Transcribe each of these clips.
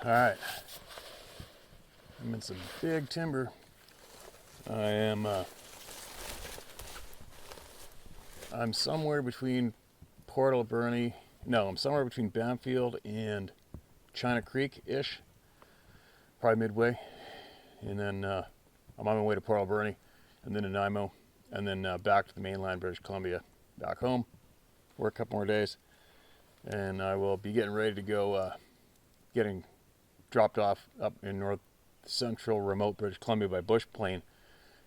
Alright, I'm in some big timber. I'm somewhere between Port Alberni, no, I'm somewhere between Bamfield and China Creek-ish, probably midway. And then I'm on my way to Port Alberni, and then to Nanaimo, and then back to the mainland, British Columbia, back home, work a couple more days, and I will be getting ready to go, getting dropped off up in north central remote British Columbia by bush plane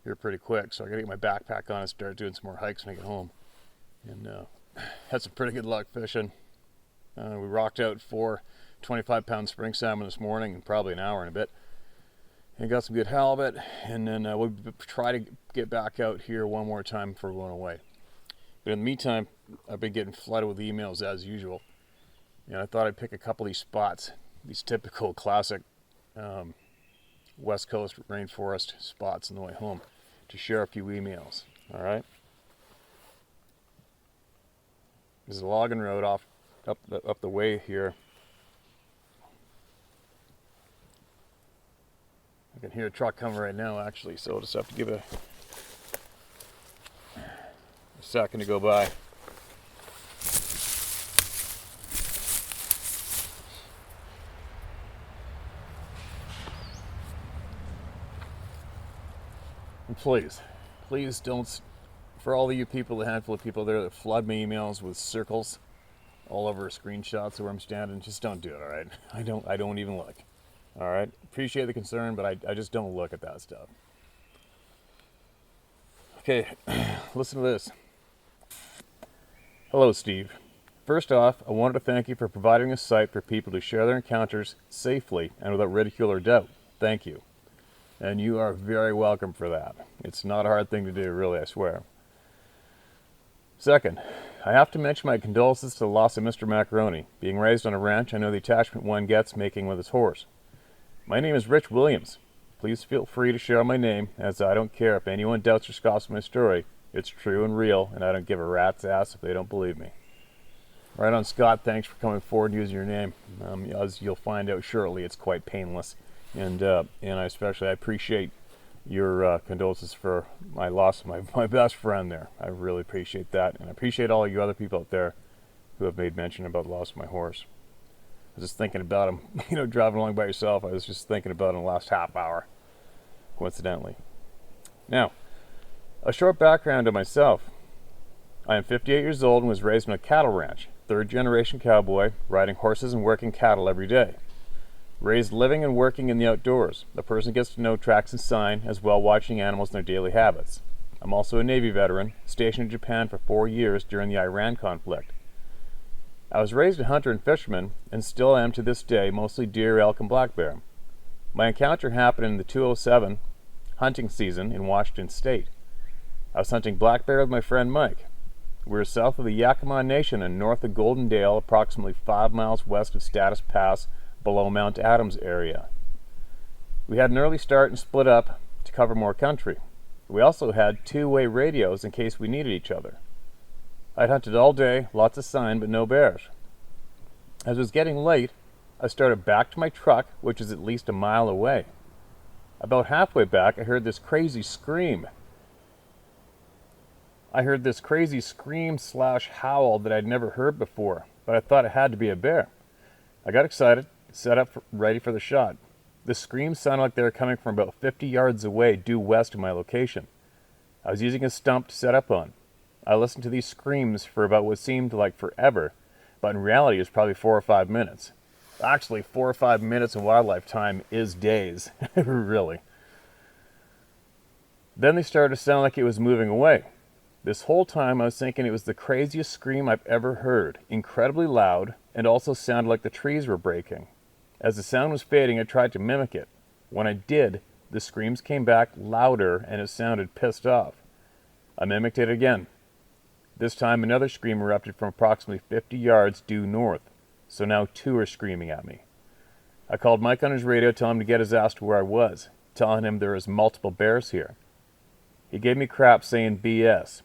here pretty quick. So I gotta get my backpack on and start doing some more hikes when I get home. And had some pretty good luck fishing. We rocked out 4 25-pound spring salmon this morning in probably an hour and a bit. And got some good halibut, and then we'll try to get back out here one more time before going away. But in the meantime, I've been getting flooded with emails as usual. And I thought I'd pick a couple of these spots, these typical classic West Coast rainforest spots on the way home, to share a few emails. All right. There's a logging road up the way here. I can hear a truck coming right now, actually, so I'll just have to give it a second to go by. And please don't, for all of you people, the handful of people there that flood me emails with circles all over screenshots of where I'm standing, just don't do it, all right? I don't even look. All right, appreciate the concern, but I just don't look at that stuff. Okay, listen to this. Hello, Steve. First off, I wanted to thank you for providing a site for people to share their encounters safely and without ridicule or doubt. Thank you. And you are very welcome for that. It's not a hard thing to do, really, I swear. Second, I have to mention my condolences to the loss of Mr. Macaroni. Being raised on a ranch, I know the attachment one gets making with his horse. My name is Rich Williams. Please feel free to share my name, as I don't care if anyone doubts or scoffs my story. It's true and real, and I don't give a rat's ass if they don't believe me. Right on, Scott. Thanks for coming forward and using your name. As you'll find out shortly, it's quite painless. And I especially appreciate your condolences for my loss of my best friend there. I really appreciate that. And I appreciate all you other people out there who have made mention about the loss of my horse. I was just thinking about him, driving along by yourself. I was just thinking about him the last half hour, coincidentally. Now, a short background of myself. I am 58 years old and was raised on a cattle ranch, third-generation cowboy, riding horses and working cattle every day. Raised living and working in the outdoors. The person gets to know tracks and sign, as well watching animals and their daily habits. I'm also a Navy veteran, stationed in Japan for 4 years during the Iran conflict. I was raised a hunter and fisherman, and still am to this day, mostly deer, elk, and black bear. My encounter happened in the 2007 hunting season in Washington State. I was hunting black bear with my friend Mike. We were south of the Yakima Nation and north of Golden Dale, approximately 5 miles west of Status Pass, below Mount Adams area. We had an early start and split up to cover more country. We also had two-way radios in case we needed each other. I'd hunted all day, lots of sign, but no bears. As it was getting late, I started back to my truck, which is at least a mile away. About halfway back, I heard this crazy scream. / howl that I'd never heard before, but I thought it had to be a bear. I got excited, set up ready for the shot. The screams sounded like they were coming from about 50 yards away, due west of my location. I was using a stump to set up on. I listened to these screams for about what seemed like forever, but in reality it was probably 4 or 5 minutes. Actually, 4 or 5 minutes in wildlife time is days, really. Then they started to sound like it was moving away. This whole time I was thinking it was the craziest scream I've ever heard, incredibly loud, and also sounded like the trees were breaking. As the sound was fading, I tried to mimic it. When I did, the screams came back louder and it sounded pissed off. I mimicked it again. This time another scream erupted from approximately 50 yards due north, so now 2 are screaming at me. I called Mike on his radio, telling him to get his ass to where I was, telling him there was multiple bears here. He gave me crap saying BS.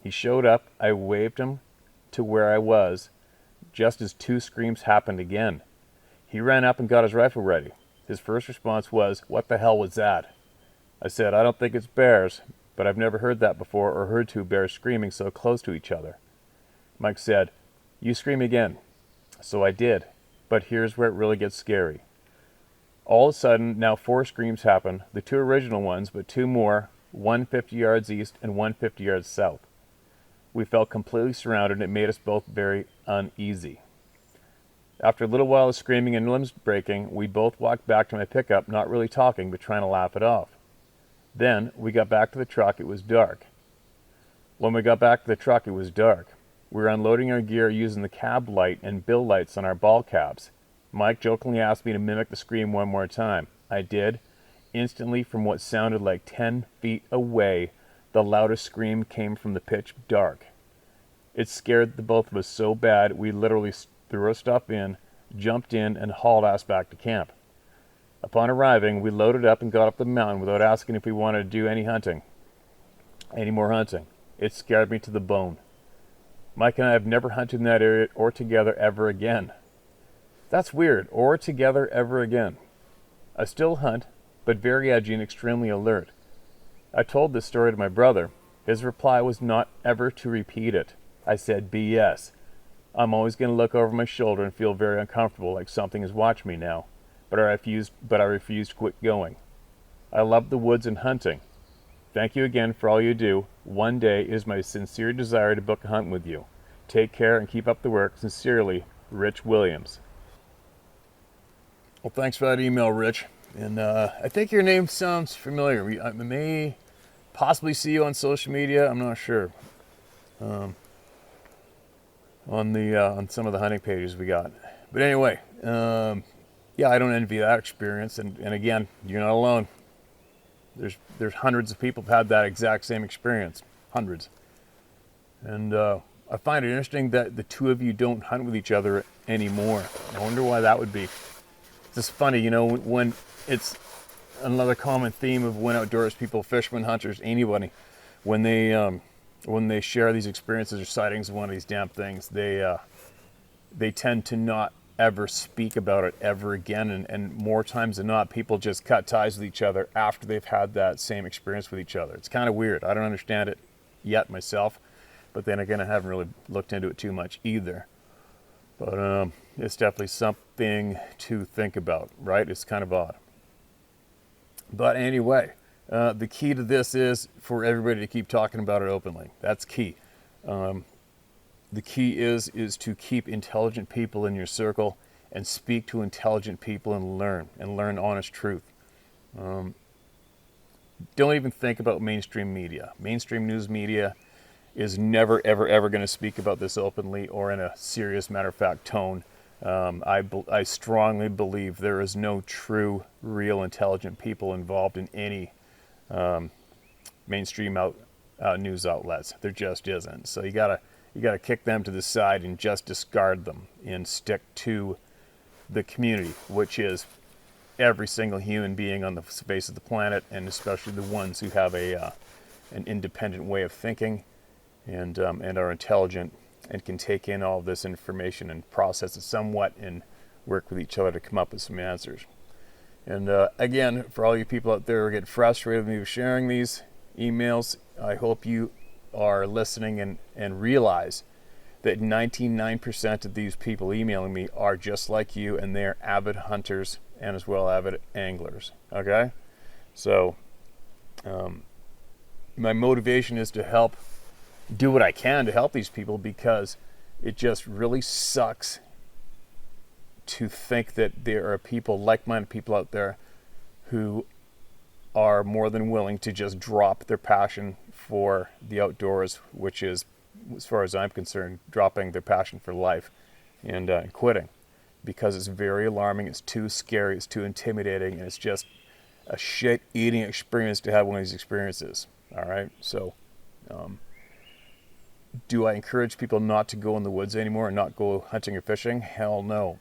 He showed up, I waved him to where I was, just as 2 screams happened again. He ran up and got his rifle ready. His first response was, "What the hell was that?" I said, "I don't think it's bears, but I've never heard that before or heard two bears screaming so close to each other." Mike said, "You scream again." So I did, but here's where it really gets scary. All of a sudden, now 4 screams happen, the 2 original ones, but 2 more, one 50 yards east and one 50 yards south. We felt completely surrounded and it made us both very uneasy. After a little while of screaming and limbs breaking, we both walked back to my pickup, not really talking, but trying to laugh it off. Then, we got back to the truck, it was dark. When we got back to the truck, it was dark. We were unloading our gear using the cab light and bill lights on our ball cabs. Mike jokingly asked me to mimic the scream one more time. I did. Instantly, from what sounded like 10 feet away, the loudest scream came from the pitch dark. It scared the both of us so bad, we literally threw our stuff in, jumped in, and hauled ass back to camp. Upon arriving, we loaded up and got up the mountain without asking if we wanted to do any more hunting. It scared me to the bone. Mike and I have never hunted in that area or together ever again. That's weird, or together ever again. I still hunt, but very edgy and extremely alert. I told this story to my brother. His reply was not ever to repeat it. I said, BS. I'm always going to look over my shoulder and feel very uncomfortable, like something is watching me now. But I refused to quit going. I love the woods and hunting. Thank you again for all you do. One day it is my sincere desire to book a hunt with you. Take care and keep up the work. Sincerely, Rich Williams. Well, thanks for that email, Rich. And I think your name sounds familiar. I may possibly see you on social media. I'm not sure. On some of the hunting pages we got. But anyway, yeah, I don't envy that experience. And again, you're not alone. There's hundreds of people who've had that exact same experience. Hundreds. And I find it interesting that the two of you don't hunt with each other anymore. I wonder why that would be. It's just funny, you know, when it's another common theme of when outdoors people, fishermen, hunters, anybody, when they share these experiences or sightings of one of these damn things, they tend to not ever speak about it ever again, and more times than not, people just cut ties with each other after they've had that same experience with each other. It's kind of weird. I don't understand it yet myself, but then again, I haven't really looked into it too much either. But it's definitely something to think about, right? It's kind of odd. But anyway, the key to this is for everybody to keep talking about it openly. That's key. The key is to keep intelligent people in your circle and speak to intelligent people and learn honest truth. Don't even think about mainstream media. Mainstream news media is never, ever, ever going to speak about this openly or in a serious, matter-of-fact tone. I strongly believe there is no true, real, intelligent people involved in any mainstream news outlets. There just isn't. So you gotta kick them to the side and just discard them and stick to the community, which is every single human being on the face of the planet, and especially the ones who have an independent way of thinking and are intelligent and can take in all of this information and process it somewhat and work with each other to come up with some answers. And again, for all you people out there who get frustrated with me sharing these emails, I hope you are listening and realize that 99% of these people emailing me are just like you, and they're avid hunters and as well avid anglers. Okay? So my motivation is to help do what I can to help these people, because it just really sucks to think that there are people, like-minded people out there, who are more than willing to just drop their passion for the outdoors, which is, as far as I'm concerned, dropping their passion for life and quitting, because it's very alarming, it's too scary, it's too intimidating, and it's just a shit-eating experience to have one of these experiences. All right, so do I encourage people not to go in the woods anymore and not go hunting or fishing? Hell no.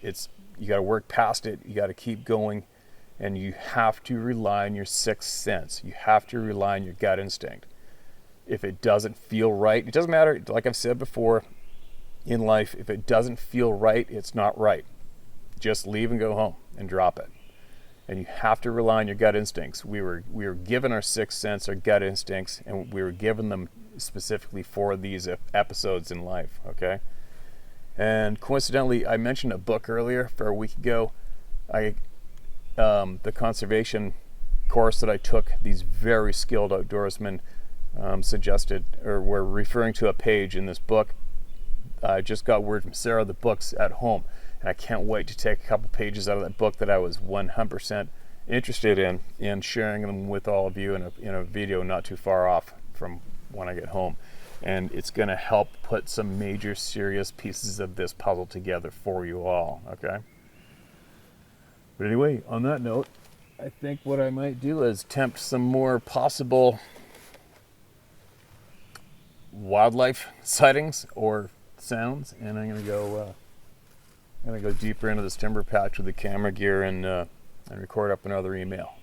It's you got to work past it. You got to keep going, and you have to rely on your sixth sense. You have to rely on your gut instinct. If it doesn't feel right, it doesn't matter. Like I've said before, in life, if it doesn't feel right, it's not right. just leave and go home and drop it. And you have to rely on your gut instincts. We were given our sixth sense, our gut instincts, and we were given them specifically for these episodes in life, okay? And coincidentally, I mentioned a book earlier for a week ago. The conservation course that I took, these very skilled outdoorsmen suggested, or were referring to a page in this book. I just got word from Sarah the book's at home, and I can't wait to take a couple pages out of that book that I was 100% interested in and sharing them with all of you in a video not too far off from when I get home. And it's going to help put some major serious pieces of this puzzle together for you all, okay? But anyway, on that note, I think what I might do is tempt some more possible wildlife sightings or sounds, and I'm gonna go deeper into this timber patch with the camera gear and record up another email.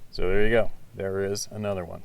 So there you go. There is another one.